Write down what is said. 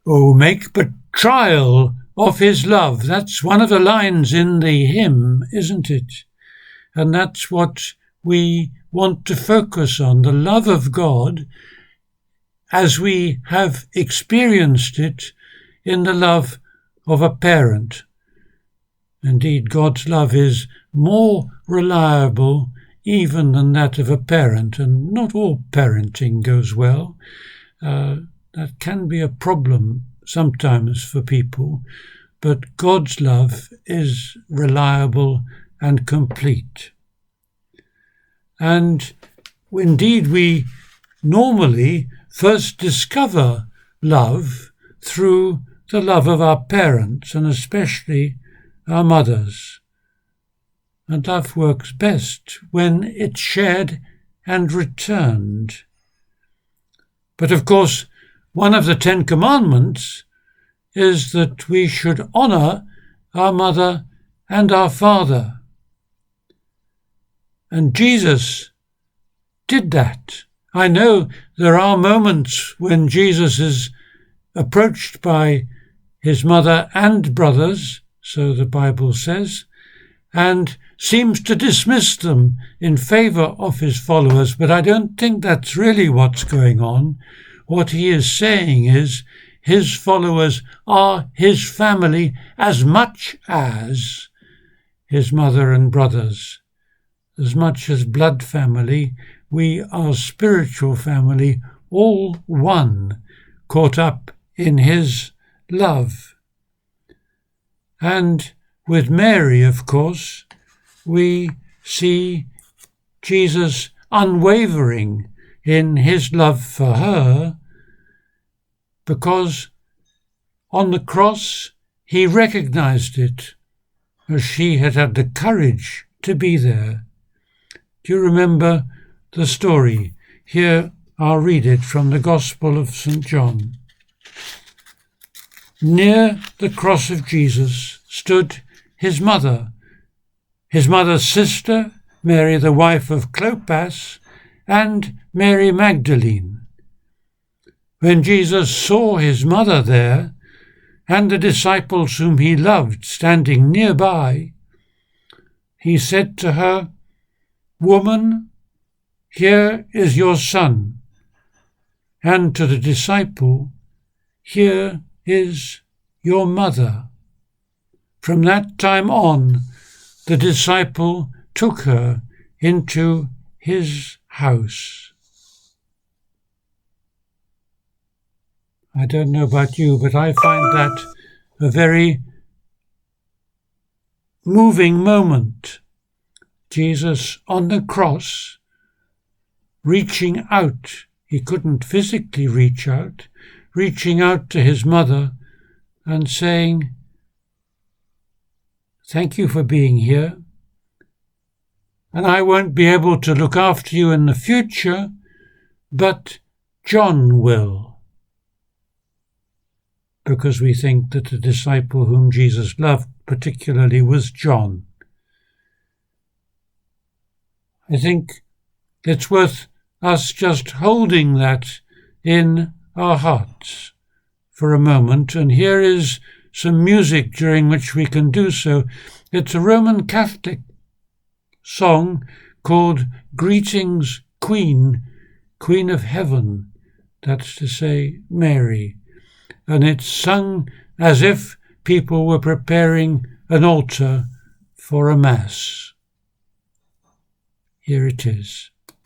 Oh, make but trial of his love. That's one of the lines in the hymn, isn't it? And that's what we want to focus on, the love of God as we have experienced it in the love of a parent. Indeed, God's love is more reliable even than that of a parent, and not all parenting goes well. That can be a problem sometimes for people, but God's love is reliable and complete. And indeed, we normally first discover love through the love of our parents, and especially our mothers. And love works best when it's shared and returned. But of course, one of the 10 Commandments is that we should honour our mother and our father. And Jesus did that. I know there are moments when Jesus is approached by his mother and brothers, so the Bible says, and seems to dismiss them in favour of his followers, but I don't think that's really what's going on. What he is saying is his followers are his family as much as his mother and brothers. As much as blood family, we are spiritual family, all one, caught up in his love. And with Mary, of course, we see Jesus unwavering in his love for her, because on the cross he recognized it, as she had had the courage to be there. Do you remember the story? Here I'll read it from the Gospel of St. John. Near the cross of Jesus stood his mother's sister, Mary the wife of Clopas, and Mary Magdalene. When Jesus saw his mother there, and the disciples whom he loved standing nearby, he said to her, "Woman, here is your son," and to the disciple, "Here is your mother." From that time on, the disciple took her into his house. I don't know about you, but I find that a very moving moment. Jesus on the cross, reaching out. He couldn't physically reach out, reaching out to his mother and saying, "Thank you for being here. And I won't be able to look after you in the future, but John will." Because we think that the disciple whom Jesus loved particularly was John. I think it's worth us just holding that in our hearts for a moment. And here is some music during which we can do so. It's a Roman Catholic song called Greetings, Queen, Queen of Heaven. That's to say, Mary. And it's sung as if people were preparing an altar for a mass. Here it is.